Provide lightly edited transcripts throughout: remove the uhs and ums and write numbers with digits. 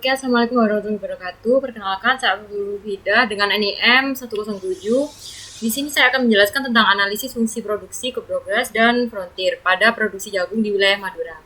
Oke, Assalamualaikum warahmatullahi wabarakatuh. Perkenalkan, saya Abdul Hida dengan NIM 107. Di sini saya akan menjelaskan tentang analisis fungsi produksi, progress, dan frontier pada produksi jagung di wilayah Madura.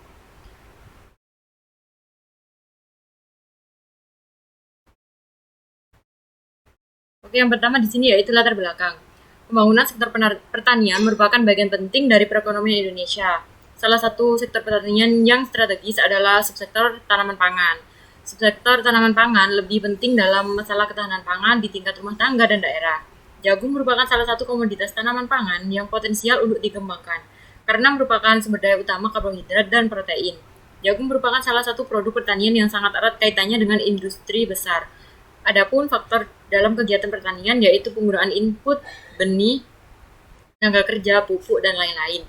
Oke, yang pertama di sini yaitu latar belakang. Pembangunan sektor pertanian merupakan bagian penting dari perekonomian Indonesia. Salah satu sektor pertanian yang strategis adalah subsektor tanaman pangan. Subsektor tanaman pangan lebih penting dalam masalah ketahanan pangan di tingkat rumah tangga dan daerah. Jagung merupakan salah satu komoditas tanaman pangan yang potensial untuk dikembangkan, karena merupakan sumber daya utama karbohidrat dan protein. Jagung merupakan salah satu produk pertanian yang sangat erat kaitannya dengan industri besar. Adapun faktor dalam kegiatan pertanian yaitu penggunaan input, benih, tenaga kerja, pupuk, dan lain-lain.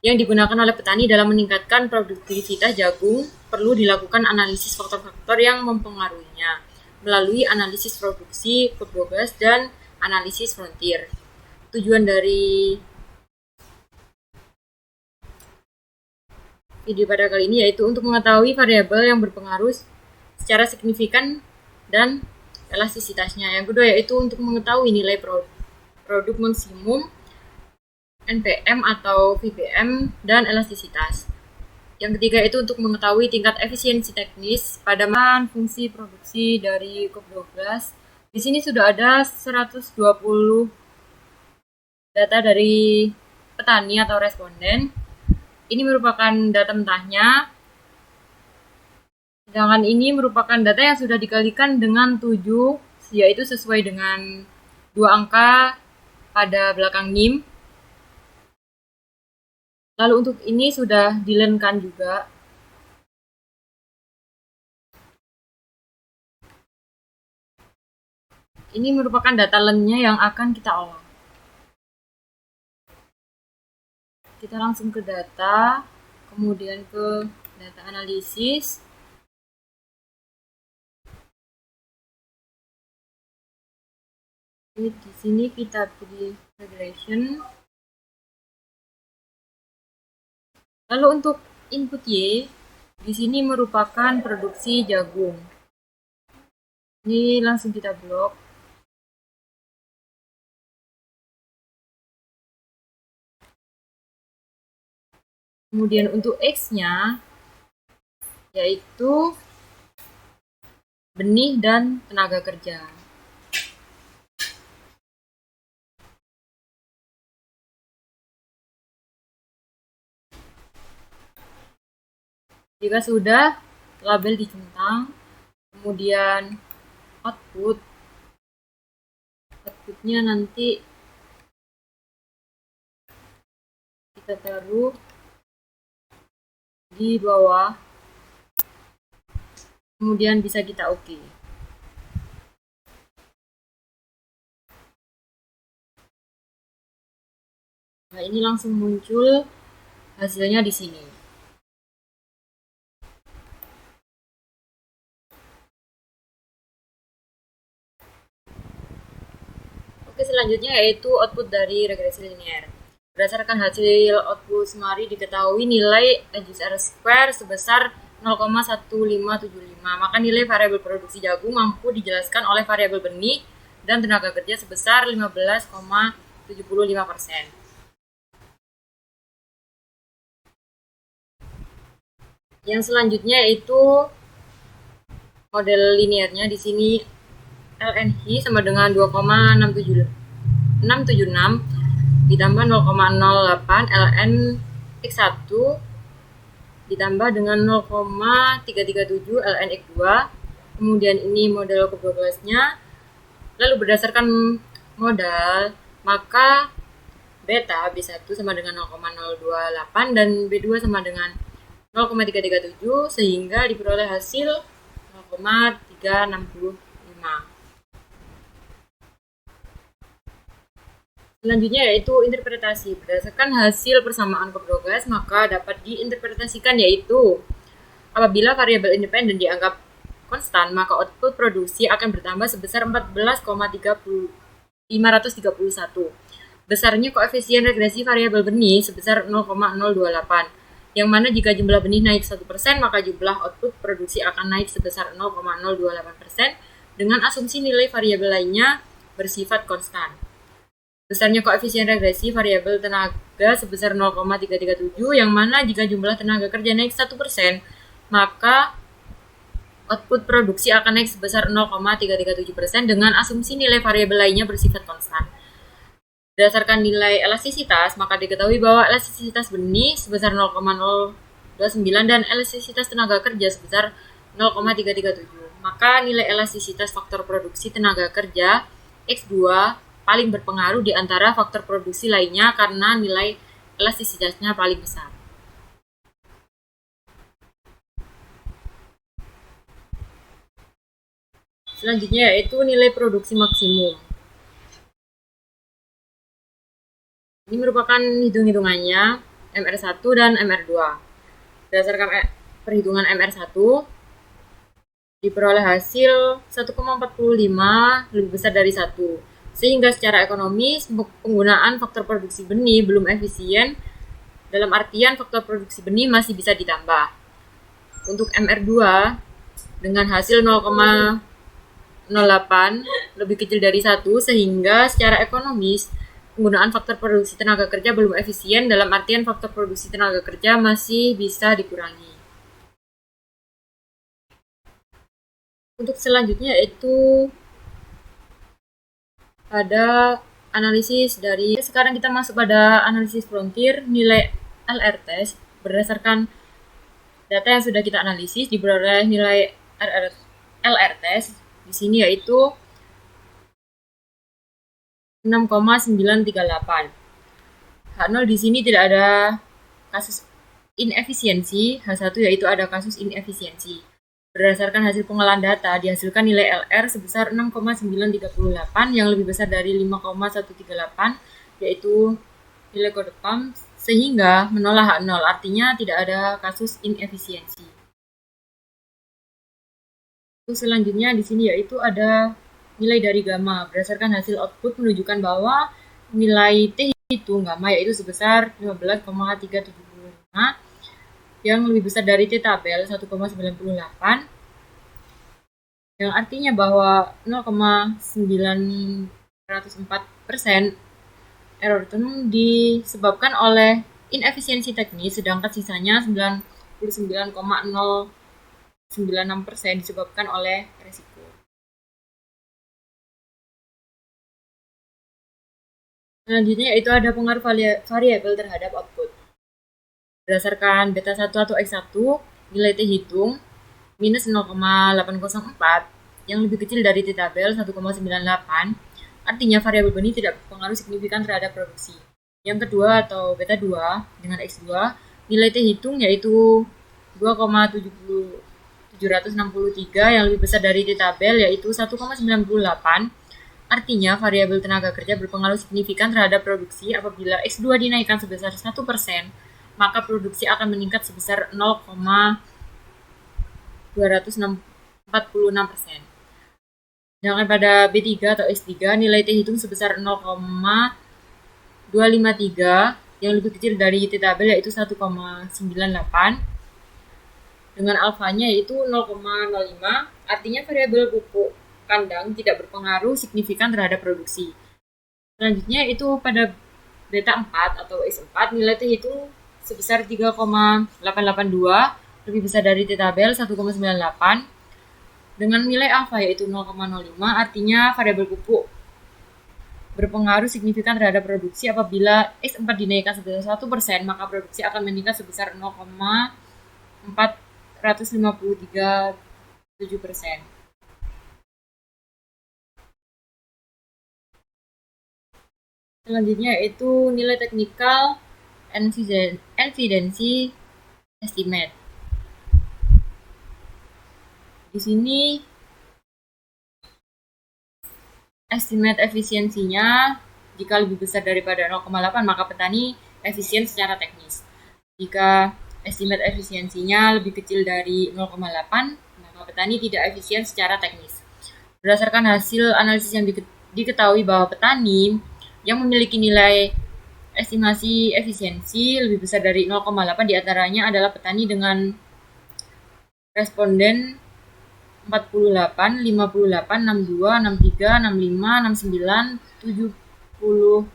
Yang digunakan oleh petani dalam meningkatkan produktivitas jagung, perlu dilakukan analisis faktor-faktor yang mempengaruhinya melalui analisis produksi, progress, dan analisis frontier. Tujuan dari video pada kali ini yaitu untuk mengetahui variabel yang berpengaruh secara signifikan dan elastisitasnya. Yang kedua yaitu untuk mengetahui nilai produk maksimum, NPM atau VPM, dan elastisitas. Yang ketiga itu untuk mengetahui tingkat efisiensi teknis pada fungsi produksi dari Progress. Di sini sudah ada 120 data dari petani atau responden. Ini merupakan data mentahnya. Sedangkan ini merupakan data yang sudah dikalikan dengan 7, yaitu sesuai dengan 2 angka pada belakang NIM. Lalu untuk ini sudah dilenkan juga. Ini merupakan data lennya yang akan kita olah. Kita langsung ke data, kemudian ke data analisis. Di sini kita pilih regression. Lalu untuk input Y, di sini merupakan produksi jagung. Ini langsung kita blok. Kemudian untuk X-nya, yaitu benih dan tenaga kerja. Jika sudah, label dicentang, kemudian outputnya nanti kita taruh di bawah, kemudian bisa kita oke. Nah, ini langsung muncul hasilnya di sini. Oke, selanjutnya yaitu output dari regresi linear. Berdasarkan hasil output semari diketahui nilai R² sebesar 0,1575. Maka nilai variabel produksi jagung mampu dijelaskan oleh variabel benih dan tenaga kerja sebesar 15,75%. Yang selanjutnya yaitu model linearnya. Di sini LNH sama dengan 2,676 ditambah 0,08 ln X1 ditambah dengan 0,337 ln X2. Kemudian ini model progressnya. Lalu berdasarkan modal, maka beta B1 sama dengan 0,028 dan B2 sama dengan 0,337 sehingga diperoleh hasil 0,365. Selanjutnya yaitu interpretasi. Berdasarkan hasil persamaan progress, maka dapat diinterpretasikan yaitu apabila variabel independen dianggap konstan, maka output produksi akan bertambah sebesar 14,531. Besarnya koefisien regresi variabel benih sebesar 0,028. yang mana jika jumlah benih naik 1%, maka jumlah output produksi akan naik sebesar 0,028% dengan asumsi nilai variabel lainnya bersifat konstan. Besarnya koefisien regresi variabel tenaga sebesar 0,337, yang mana jika jumlah tenaga kerja naik 1%, maka output produksi akan naik sebesar 0,337% dengan asumsi nilai variabel lainnya bersifat konstan. Berdasarkan nilai elastisitas, maka diketahui bahwa elastisitas benih sebesar 0,029 dan elastisitas tenaga kerja sebesar 0,337. Maka nilai elastisitas faktor produksi tenaga kerja X2 paling berpengaruh di antara faktor produksi lainnya karena nilai elastisitasnya paling besar. Selanjutnya yaitu nilai produksi maksimum. Ini merupakan hitung-hitungannya MR1 dan MR2. Berdasarkan perhitungan MR1, diperoleh hasil 1,45 lebih besar dari 1. Sehingga secara ekonomis, penggunaan faktor produksi benih belum efisien, dalam artian faktor produksi benih masih bisa ditambah. Untuk MR2, dengan hasil 0,08 lebih kecil dari 1, sehingga secara ekonomis, penggunaan faktor produksi tenaga kerja belum efisien, dalam artian faktor produksi tenaga kerja masih bisa dikurangi. Untuk selanjutnya itu ada analisis dari, sekarang kita masuk pada analisis frontier nilai LR test. Berdasarkan data yang sudah kita analisis, diperoleh nilai LR test di sini yaitu 6,938. H0 di sini tidak ada kasus inefisiensi, H1 yaitu ada kasus inefisiensi. Berdasarkan hasil pengolahan data, dihasilkan nilai LR sebesar 6,938 yang lebih besar dari 5,138, yaitu nilai kode PAM, sehingga menolak H0, artinya tidak ada kasus inefisiensi. Selanjutnya di sini yaitu ada nilai dari gamma. Berdasarkan hasil output menunjukkan bahwa nilai T hitung gamma yaitu sebesar 15,375 yang lebih besar dari T tabel 1,98, yang artinya bahwa 0,904% error term disebabkan oleh inefisiensi teknis, sedangkan sisanya 99,096% disebabkan oleh resiko. Selanjutnya itu ada pengaruh variabel terhadap output. Berdasarkan beta 1 atau X1, nilai T hitung minus 0,804 yang lebih kecil dari T tabel 1,98, artinya variabel benih tidak berpengaruh signifikan terhadap produksi. Yang kedua atau beta 2 dengan X2, nilai T hitung yaitu 2,763 yang lebih besar dari T tabel yaitu 1,98, artinya variabel tenaga kerja berpengaruh signifikan terhadap produksi. Apabila X2 dinaikkan sebesar 1%, maka produksi akan meningkat sebesar 0,246%. Sedangkan pada B3 atau S3, nilai T hitung sebesar 0,253 yang lebih kecil dari T tabel yaitu 1,98 dengan alfanya yaitu 0,05, artinya variabel pupuk kandang tidak berpengaruh signifikan terhadap produksi. Selanjutnya itu pada beta 4 atau S4, nilai T hitung sebesar 3,882 lebih besar dari T tabel 1,98 dengan nilai alfa yaitu 0,05, artinya variabel pupuk berpengaruh signifikan terhadap produksi. Apabila S4 dinaikkan sebesar 1%, maka produksi akan meningkat sebesar 0,453,7%. Selanjutnya itu nilai technical efficiency estimate. Di sini estimate efisiensinya jika lebih besar daripada 0,8 maka petani efisien secara teknis. Jika estimate efisiensinya lebih kecil dari 0,8 maka petani tidak efisien secara teknis. Berdasarkan hasil analisis yang diketahui bahwa petani yang memiliki nilai estimasi efisiensi lebih besar dari 0,8 diantaranya adalah petani dengan responden 48, 58, 62, 63, 65, 69, 72,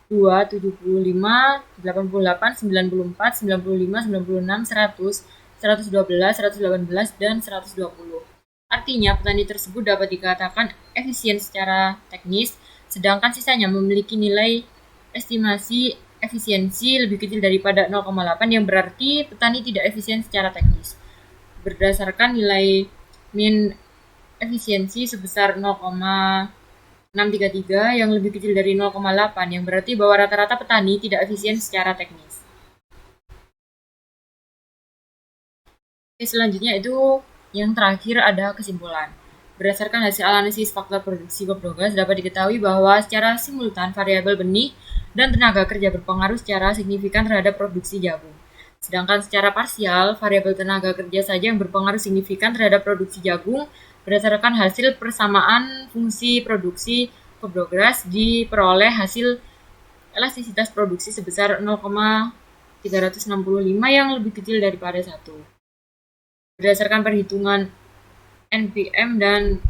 75, 88, 94, 95, 96, 100, 112, 118, dan 120. Artinya, petani tersebut dapat dikatakan efisien secara teknis, sedangkan sisanya memiliki nilai estimasi efisiensi lebih kecil daripada 0,8 yang berarti petani tidak efisien secara teknis. Berdasarkan nilai min efisiensi sebesar 0,633 yang lebih kecil dari 0,8 yang berarti bahwa rata-rata petani tidak efisien secara teknis. Oke, selanjutnya itu yang terakhir ada kesimpulan. Berdasarkan hasil analisis faktor produksi biogas dapat diketahui bahwa secara simultan variabel benih dan tenaga kerja berpengaruh secara signifikan terhadap produksi jagung. Sedangkan secara parsial, variabel tenaga kerja saja yang berpengaruh signifikan terhadap produksi jagung berdasarkan hasil persamaan fungsi produksi biogas diperoleh hasil elastisitas produksi sebesar 0,365 yang lebih kecil daripada 1. Berdasarkan perhitungan NPM dan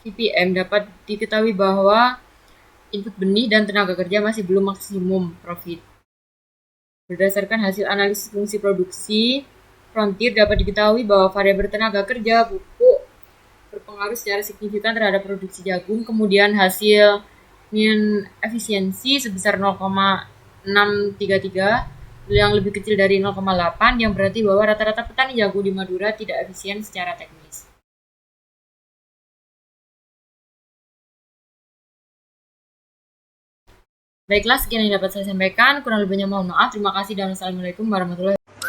VPM dapat diketahui bahwa input benih dan tenaga kerja masih belum maksimum profit. Berdasarkan hasil analisis fungsi produksi frontier dapat diketahui bahwa variabel tenaga kerja pupuk berpengaruh secara signifikan terhadap produksi jagung. Kemudian hasil min efisiensi sebesar 0,633 yang lebih kecil dari 0,8 yang berarti bahwa rata-rata petani jagung di Madura tidak efisien secara teknis. Baiklah, sekian yang dapat saya sampaikan. Kurang lebihnya mohon maaf. Terima kasih dan wassalamualaikum warahmatullahi wabarakatuh.